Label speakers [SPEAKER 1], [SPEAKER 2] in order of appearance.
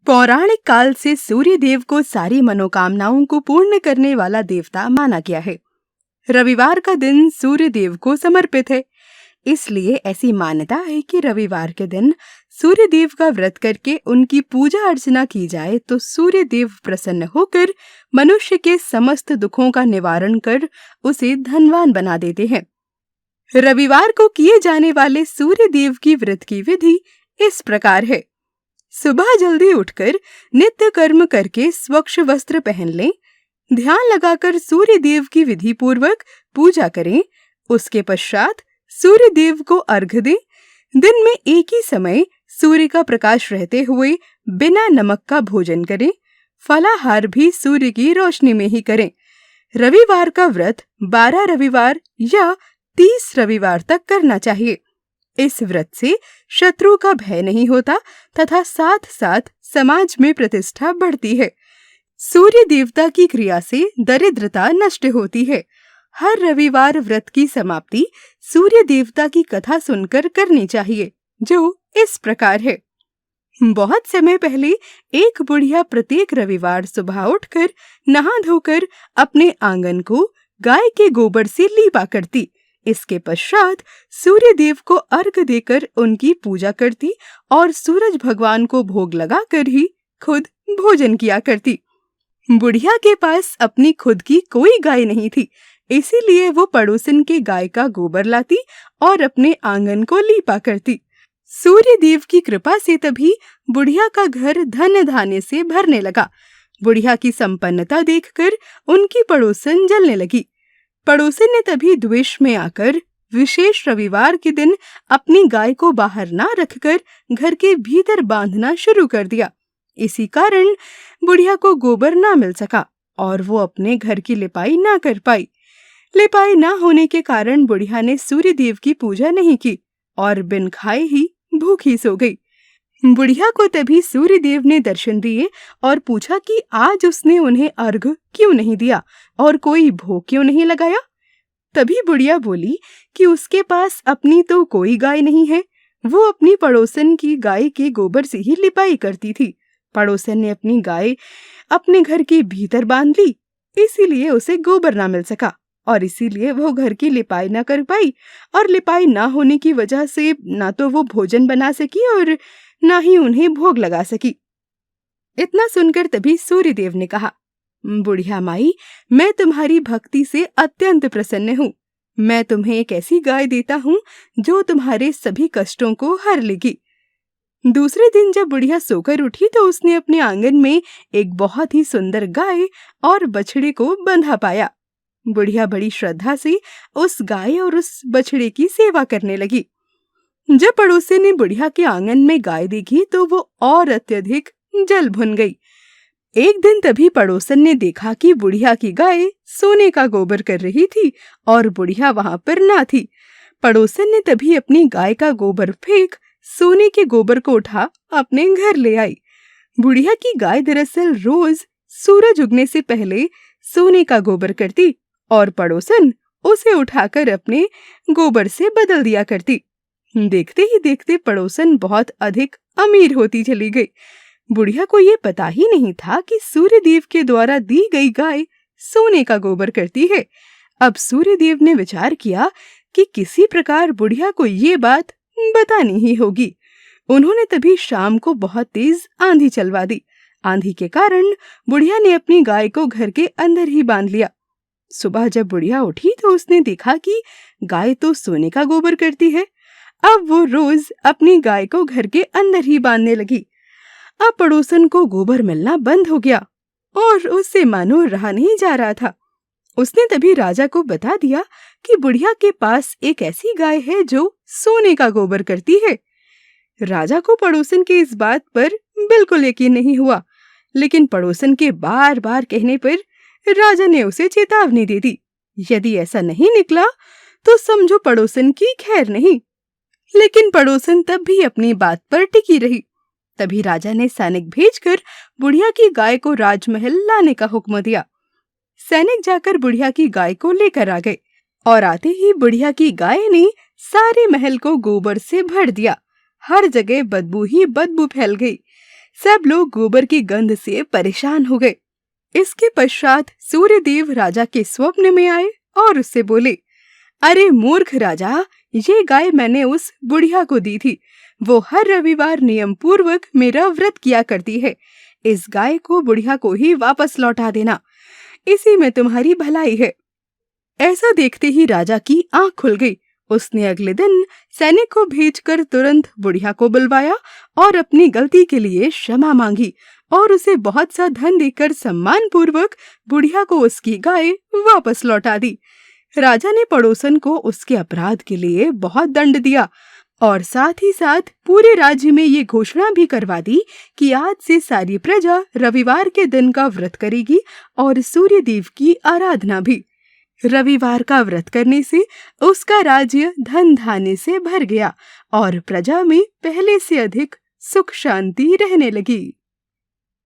[SPEAKER 1] पौराणिक काल से सूर्य देव को सारी मनोकामनाओं को पूर्ण करने वाला देवता माना गया है। रविवार का दिन सूर्य देव को समर्पित है, इसलिए ऐसी मान्यता है कि रविवार के दिन सूर्य देव का व्रत करके उनकी पूजा अर्चना की जाए तो सूर्य देव प्रसन्न होकर मनुष्य के समस्त दुखों का निवारण कर उसे धनवान बना देते हैं। रविवार को किए जाने वाले सूर्य देव की व्रत की विधि इस प्रकार है। सुबह जल्दी उठकर नित्य कर्म करके स्वच्छ वस्त्र पहन लें, ध्यान लगाकर सूर्य देव की विधि पूर्वक पूजा करें। उसके पश्चात सूर्य देव को अर्घ्य दें। दिन में एक ही समय सूर्य का प्रकाश रहते हुए बिना नमक का भोजन करें। फलाहार भी सूर्य की रोशनी में ही करें। रविवार का व्रत 12 रविवार या 30 रविवार तक करना चाहिए। इस व्रत से शत्रु का भय नहीं होता तथा साथ साथ समाज में प्रतिष्ठा बढ़ती है। सूर्य देवता की क्रिया से दरिद्रता नष्ट होती है। हर रविवार व्रत की समाप्ति सूर्य देवता की कथा सुनकर करनी चाहिए, जो इस प्रकार है। बहुत समय पहले एक बुढ़िया प्रत्येक रविवार सुबह उठकर नहा धोकर अपने आंगन को गाय के गोबर से लीपा करती। इसके पश्चात सूर्य देव को अर्घ्य देकर उनकी पूजा करती और सूरज भगवान को भोग लगाकर ही खुद भोजन किया करती। बुढ़िया के पास अपनी खुद की कोई गाय नहीं थी, इसीलिए वो पड़ोसन के गाय का गोबर लाती और अपने आंगन को लीपा करती। सूर्य देव की कृपा से तभी बुढ़िया का घर धन धान्य से भरने लगा। बुढ़िया की संपन्नता देखकर उनकी पड़ोसन जलने लगी। पड़ोसन ने तभी द्वेष में आकर विशेष रविवार के दिन अपनी गाय को बाहर ना रखकर घर के भीतर बांधना शुरू कर दिया। इसी कारण बुढ़िया को गोबर ना मिल सका और वो अपने घर की लिपाई ना कर पाई। लिपाई ना होने के कारण बुढ़िया ने सूर्य देव की पूजा नहीं की और बिन खाए ही भूखी सो गई। बुढ़िया को तभी सूर्य देव ने दर्शन दिए और पूछा कि आज उसने उन्हें अर्घ्य क्यों नहीं दिया और कोई भोग क्यों नहीं लगाया। तभी बुढ़िया बोली कि उसके पास अपनी तो कोई गाय नहीं है, वो अपनी पड़ोसन की गाय के गोबर से ही लिपाई करती थी। पड़ोसन ने अपनी गाय अपने घर के भीतर बांध ली, इसीलिए उसे गोबर ना मिल सका और इसीलिए वो घर की लिपाई ना कर पाई और लिपाई ना होने की वजह से ना तो वो भोजन बना सकी और ना ही उन्हें भोग लगा सकी। इतना सुनकर तभी सूर्य देव ने कहा, बुढ़िया माई, मैं तुम्हारी भक्ति से अत्यंत प्रसन्न हूँ। मैं तुम्हें एक ऐसी गाय देता हूँ जो तुम्हारे सभी कष्टों को हर लेगी। दूसरे दिन जब बुढ़िया सोकर उठी तो उसने अपने आंगन में एक बहुत ही सुंदर गाय और बछड़े को बंधा पाया। बुढ़िया बड़ी श्रद्धा से उस गाय और उस बछड़े की सेवा करने लगी। जब पड़ोसी ने बुढ़िया के आंगन में गाय देखी तो वो और अत्यधिक जल भुन गई। एक दिन तभी पड़ोसन ने देखा कि बुढ़िया की गाय सोने का गोबर कर रही थी और बुढ़िया वहां पर ना थी। पड़ोसन ने तभी अपनी गाय का गोबर फेंक सोने के गोबर को उठा अपने घर ले आई। बुढ़िया की गाय दरअसल रोज सूरज उगने से पहले सोने का गोबर करती और पड़ोसन उसे उठाकर अपने गोबर से बदल दिया करती। देखते ही देखते पड़ोसन बहुत अधिक अमीर होती चली गई। बुढ़िया को ये पता ही नहीं था कि सूर्य देव के द्वारा दी गई गाय सोने का गोबर करती है। अब सूर्य देव ने विचार किया कि किसी प्रकार बुढ़िया को ये बात बतानी ही होगी। उन्होंने तभी शाम को बहुत तेज आंधी चलवा दी। आंधी के कारण बुढ़िया ने अपनी गाय को घर के अंदर ही बांध लिया। सुबह जब बुढ़िया उठी तो उसने देखा कि गाय तो सोने का गोबर करती है। अब वो रोज अपनी गाय को घर के अंदर ही बांधने लगी। अब पड़ोसन को गोबर मिलना बंद हो गया और उससे मानो रहा नहीं जा रहा था। उसने तभी राजा को बता दिया कि बुढ़िया के पास एक ऐसी गाय है जो सोने का गोबर करती है। राजा को पड़ोसन के इस बात पर बिल्कुल यकीन नहीं हुआ, लेकिन पड़ोसन के बार बार कहने पर राजा ने उसे चेतावनी दे दी। यदि ऐसा नहीं निकला तो समझो पड़ोसन की खैर नहीं। लेकिन पड़ोसन तब भी अपनी बात पर टिकी रही। तभी राजा ने सैनिक भेजकर बुढ़िया की गाय को राजमहल लाने का हुक्म दिया। सैनिक जाकर बुढ़िया की गाय को लेकर आ गए और आते ही बुढ़िया की गाय ने सारे महल को गोबर से भर दिया। हर जगह बदबू ही बदबू फैल गई। सब लोग गोबर की गंध से परेशान हो गए। इसके पश्चात सूर्यदेव राजा के स्वप्न में आए और उससे बोले, अरे मूर्ख राजा, ये गाय मैंने उस बुढ़िया को दी थी। वो हर रविवार नियम पूर्वक मेरा व्रत किया करती है। इस गाय को बुढ़िया को ही वापस लौटा देना, इसी में तुम्हारी भलाई है। ऐसा देखते ही राजा की आंख खुल गई। उसने अगले दिन सैनिक को भेजकर तुरंत बुढ़िया को बुलवाया और अपनी गलती के लिए क्षमा मांगी और उसे बहुत सा धन देकर सम्मान पूर्वक बुढ़िया को उसकी गाय वापस लौटा दी। राजा ने पड़ोसन को उसके अपराध के लिए बहुत दंड दिया और साथ ही साथ पूरे राज्य में ये घोषणा भी करवा दी कि आज से सारी प्रजा रविवार के दिन का व्रत करेगी और सूर्य देव की आराधना भी। रविवार का व्रत करने से उसका राज्य धन धान्य से भर गया और प्रजा में पहले से अधिक सुख शांति रहने लगी।